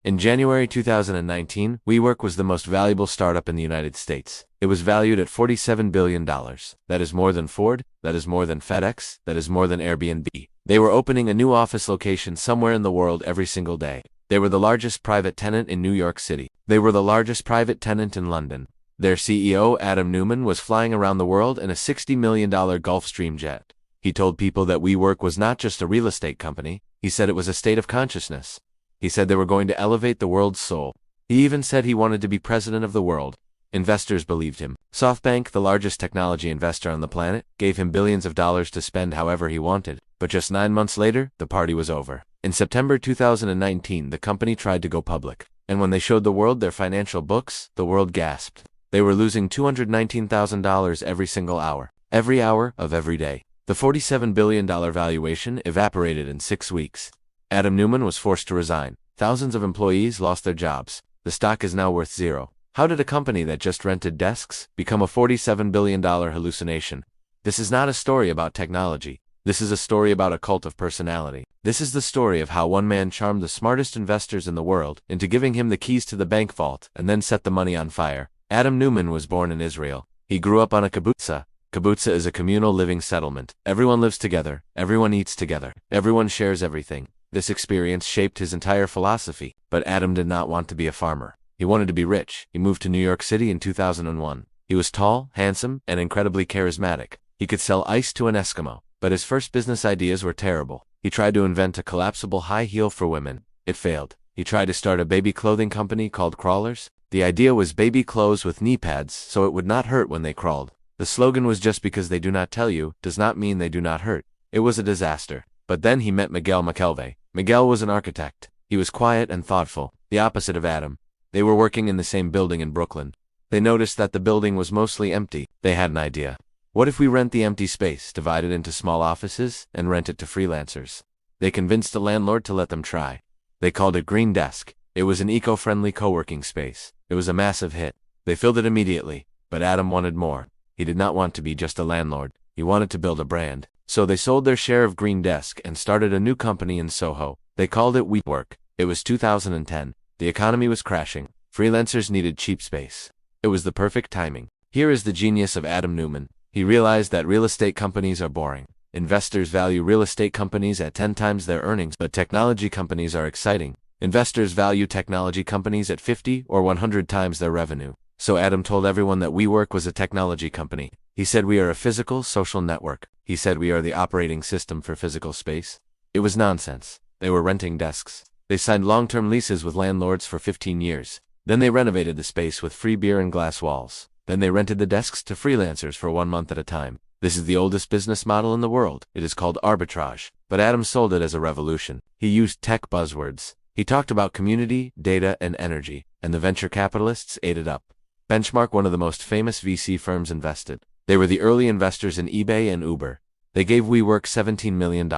In January 2019, WeWork was the most valuable startup in the United States. It was valued at $47 billion. That is more than Ford, that is more than FedEx, that is more than Airbnb. They were opening a new office location somewhere in the world every single day. They were the largest private tenant in New York City. They were the largest private tenant in London. Their CEO, Adam Neumann, was flying around the world in a $60 million Gulfstream jet. He told people that WeWork was not just a real estate company. He said it was a state of consciousness. He said they were going to elevate the world's soul. He even said he wanted to be president of the world. Investors believed him. SoftBank, the largest technology investor on the planet, gave him billions of dollars to spend however he wanted. But just 9 months later, the party was over. In September 2019, the company tried to go public. And when they showed the world their financial books, the world gasped. They were losing $219,000 every single hour. Every hour of every day. The $47 billion valuation evaporated in 6 weeks. Adam Neumann was forced to resign. Thousands of employees lost their jobs. The stock is now worth zero. How did a company that just rented desks become a $47 billion hallucination? This is not a story about technology. This is a story about a cult of personality. This is the story of how one man charmed the smartest investors in the world into giving him the keys to the bank vault and then set the money on fire. Adam Neumann was born in Israel. He grew up on a kibbutz. Kibbutz is a communal living settlement. Everyone lives together. Everyone eats together. Everyone shares everything. This experience shaped his entire philosophy. But Adam did not want to be a farmer. He wanted to be rich. He moved to New York City in 2001. He was tall, handsome, and incredibly charismatic. He could sell ice to an Eskimo. But his first business ideas were terrible. He tried to invent a collapsible high heel for women. It failed. He tried to start a baby clothing company called Crawlers. The idea was baby clothes with knee pads so it would not hurt when they crawled. The slogan was just because they do not tell you does not mean they do not hurt. It was a disaster. But then he met Miguel McKelvey. Miguel was an architect. He was quiet and thoughtful, the opposite of Adam. They were working in the same building in Brooklyn. They noticed that the building was mostly empty. They had an idea. What if we rent the empty space, divide it into small offices, and rent it to freelancers? They convinced the landlord to let them try. They called it Green Desk. It was an eco-friendly co-working space. It was a massive hit. They filled it immediately. But Adam wanted more. He did not want to be just a landlord. He wanted to build a brand. So they sold their share of Green Desk and started a new company in Soho. They called it WeWork. It was 2010. The economy was crashing. Freelancers needed cheap space. It was the perfect timing. Here is the genius of Adam Neumann. He realized that real estate companies are boring. Investors value real estate companies at 10 times their earnings, but technology companies are exciting. Investors value technology companies at 50 or 100 times their revenue. So Adam told everyone that WeWork was a technology company. He said we are a physical social network. He said we are the operating system for physical space. It was nonsense. They were renting desks. They signed long-term leases with landlords for 15 years. Then they renovated the space with free beer and glass walls. Then they rented the desks to freelancers for 1 month at a time. This is the oldest business model in the world. It is called arbitrage. But Adam sold it as a revolution. He used tech buzzwords. He talked about community, data, and energy, and the venture capitalists ate it up. Benchmark, one of the most famous VC firms, invested. They were the early investors in eBay and Uber. They gave WeWork $17 million.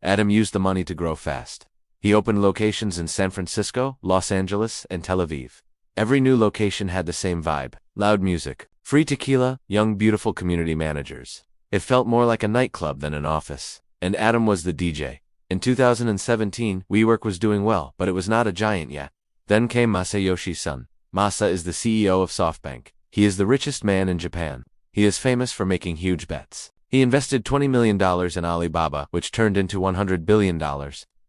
Adam used the money to grow fast. He opened locations in San Francisco, Los Angeles, and Tel Aviv. Every new location had the same vibe. Loud music, free tequila, young beautiful community managers. It felt more like a nightclub than an office. And Adam was the DJ. In 2017, WeWork was doing well, but it was not a giant yet. Then came Masayoshi Son. Masa is the CEO of SoftBank. He is the richest man in Japan. He is famous for making huge bets. He invested $20 million in Alibaba, which turned into $100 billion.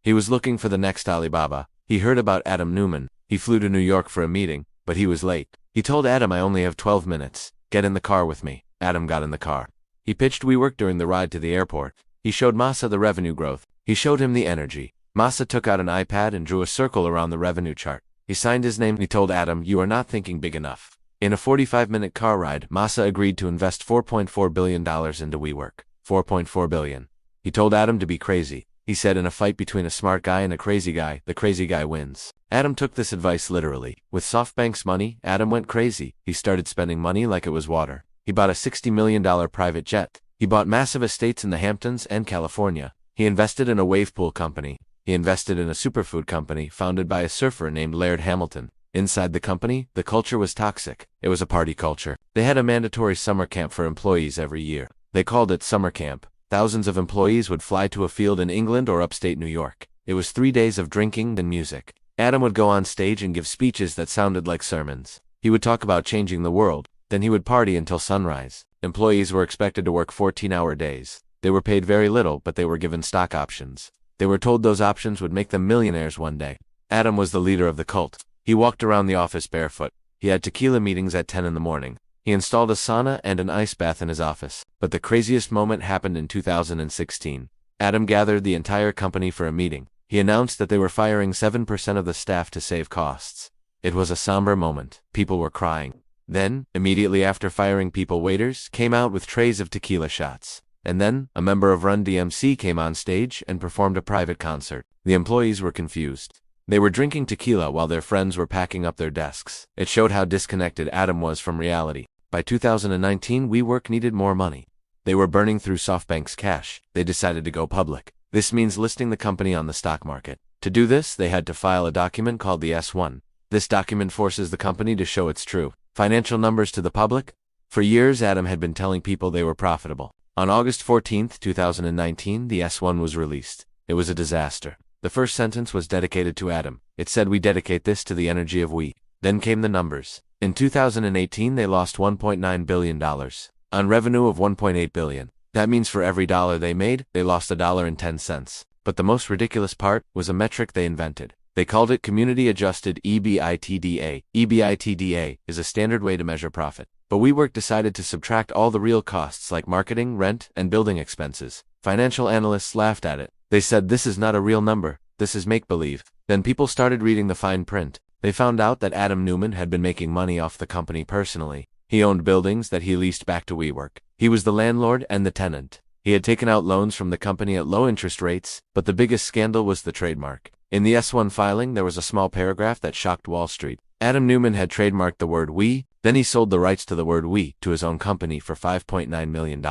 He was looking for the next Alibaba. He heard about Adam Neumann. He flew to New York for a meeting, but he was late. He told Adam, I only have 12 minutes. Get in the car with me. Adam got in the car. He pitched WeWork during the ride to the airport. He showed Masa the revenue growth. He showed him the energy. Masa took out an iPad and drew a circle around the revenue chart. He signed his name. He told Adam, you are not thinking big enough. In a 45-minute car ride, Masa agreed to invest $4.4 billion into WeWork. $4.4 billion. He told Adam to be crazy. He said, in a fight between a smart guy and a crazy guy, the crazy guy wins. Adam took this advice literally. With SoftBank's money, Adam went crazy. He started spending money like it was water. He bought a $60 million private jet. He bought massive estates in the Hamptons and California. He invested in a wave pool company. He invested in a superfood company founded by a surfer named Laird Hamilton. Inside the company, the culture was toxic. It was a party culture. They had a mandatory summer camp for employees every year. They called it summer camp. Thousands of employees would fly to a field in England or upstate New York. It was 3 days of drinking and music. Adam would go on stage and give speeches that sounded like sermons. He would talk about changing the world, then he would party until sunrise. Employees were expected to work 14-hour days. They were paid very little, but they were given stock options. They were told those options would make them millionaires one day. Adam was the leader of the cult. He walked around the office barefoot. He had tequila meetings at 10 in the morning. He installed a sauna and an ice bath in his office. But the craziest moment happened in 2016. Adam gathered the entire company for a meeting. He announced that they were firing 7% of the staff to save costs. It was a somber moment. People were crying. Then, immediately after firing people, waiters came out with trays of tequila shots. And then, a member of Run DMC came on stage and performed a private concert. The employees were confused. They were drinking tequila while their friends were packing up their desks. It showed how disconnected Adam was from reality. By 2019, WeWork needed more money. They were burning through SoftBank's cash. They decided to go public. This means listing the company on the stock market. To do this, they had to file a document called the S-1. This document forces the company to show its true financial numbers to the public. For years, Adam had been telling people they were profitable. On August 14, 2019, the S-1 was released. It was a disaster. The first sentence was dedicated to Adam. It said, "We dedicate this to the energy of we." Then came the numbers. In 2018, they lost $1.9 billion on revenue of $1.8 billion. That means for every dollar they made, they lost $1.10. But the most ridiculous part was a metric they invented. They called it community-adjusted EBITDA. EBITDA is a standard way to measure profit. But WeWork decided to subtract all the real costs like marketing, rent, and building expenses. Financial analysts laughed at it. They said, "This is not a real number. This is make-believe." Then people started reading the fine print. They found out that Adam Neumann had been making money off the company personally. He owned buildings that he leased back to WeWork. He was the landlord and the tenant. He had taken out loans from the company at low interest rates, but the biggest scandal was the trademark. In the S-1 filing, there was a small paragraph that shocked Wall Street. Adam Neumann had trademarked the word "we," then he sold the rights to the word "we" to his own company for $5.9 million.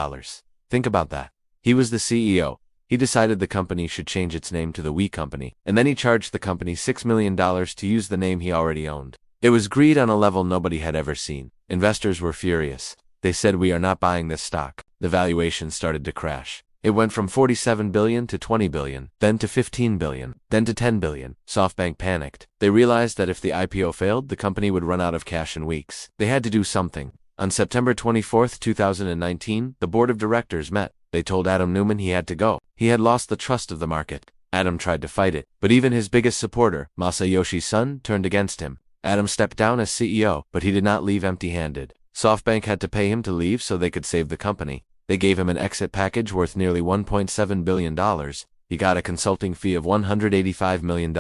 Think about that. He was the CEO. He decided the company should change its name to the We Company, and then he charged the company $6 million to use the name he already owned. It was greed on a level nobody had ever seen. Investors were furious. They said, "We are not buying this stock." The valuation started to crash. It went from $47 billion to $20 billion, then to $15 billion, then to $10 billion. SoftBank panicked. They realized that if the IPO failed, the company would run out of cash in weeks. They had to do something. On September 24, 2019, the board of directors met. They told Adam Neumann he had to go. He had lost the trust of the market. Adam tried to fight it, but even his biggest supporter, Masayoshi Son, turned against him. Adam stepped down as CEO, but he did not leave empty-handed. SoftBank had to pay him to leave so they could save the company. They gave him an exit package worth nearly $1.7 billion. He got a consulting fee of $185 million.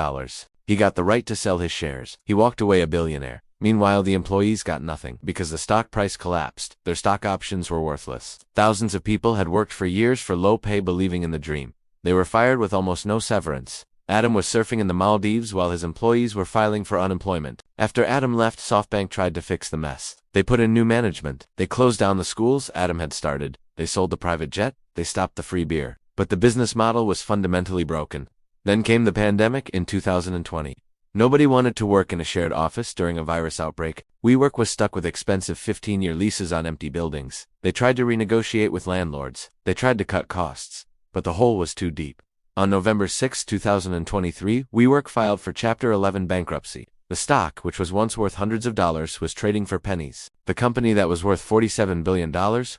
He got the right to sell his shares. He walked away a billionaire. Meanwhile, the employees got nothing because the stock price collapsed. Their stock options were worthless. Thousands of people had worked for years for low pay believing in the dream. They were fired with almost no severance. Adam was surfing in the Maldives while his employees were filing for unemployment. After Adam left, SoftBank tried to fix the mess. They put in new management. They closed down the schools Adam had started. They sold the private jet. They stopped the free beer. But the business model was fundamentally broken. Then came the pandemic in 2020. Nobody wanted to work in a shared office during a virus outbreak. WeWork was stuck with expensive 15-year leases on empty buildings. They tried to renegotiate with landlords. They tried to cut costs. But the hole was too deep. On November 6, 2023, WeWork filed for Chapter 11 bankruptcy. The stock, which was once worth hundreds of dollars, was trading for pennies. The company that was worth $47 billion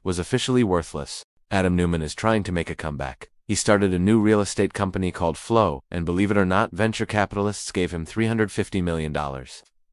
was officially worthless. Adam Neumann is trying to make a comeback. He started a new real estate company called Flow, and believe it or not, venture capitalists gave him $350 million.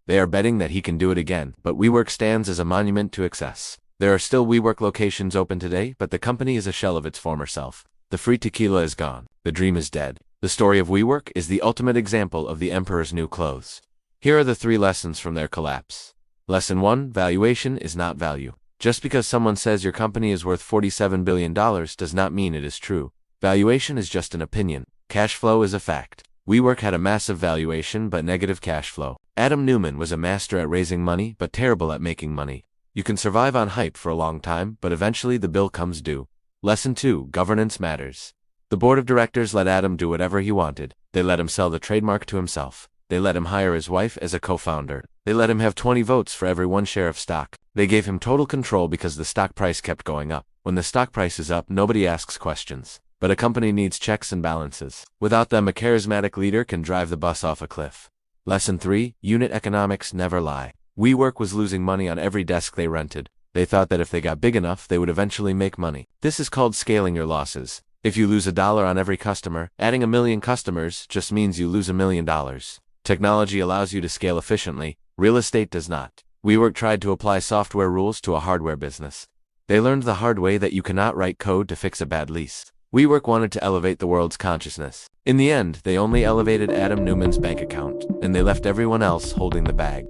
They are betting that he can do it again, but WeWork stands as a monument to excess. There are still WeWork locations open today, but the company is a shell of its former self. The free tequila is gone. The dream is dead. The story of WeWork is the ultimate example of the emperor's new clothes. Here are the 3 lessons from their collapse. Lesson 1. Valuation is not value. Just because someone says your company is worth $47 billion does not mean it is true. Valuation is just an opinion. Cash flow is a fact. WeWork had a massive valuation but negative cash flow. Adam Neumann was a master at raising money but terrible at making money. You can survive on hype for a long time, but eventually the bill comes due. Lesson 2. Governance matters. The board of directors let Adam do whatever he wanted. They let him sell the trademark to himself. They let him hire his wife as a co-founder. They let him have 20 votes for every 1 share of stock. They gave him total control because the stock price kept going up. When the stock price is up, nobody asks questions. But a company needs checks and balances. Without them, a charismatic leader can drive the bus off a cliff. Lesson 3, unit economics never lie. WeWork was losing money on every desk they rented. They thought that if they got big enough, they would eventually make money. This is called scaling your losses. If you lose $1 on every customer, adding 1,000,000 customers just means you lose $1,000,000. Technology allows you to scale efficiently. Real estate does not. WeWork tried to apply software rules to a hardware business. They learned the hard way that you cannot write code to fix a bad lease. WeWork wanted to elevate the world's consciousness. In the end, they only elevated Adam Neumann's bank account, and they left everyone else holding the bag.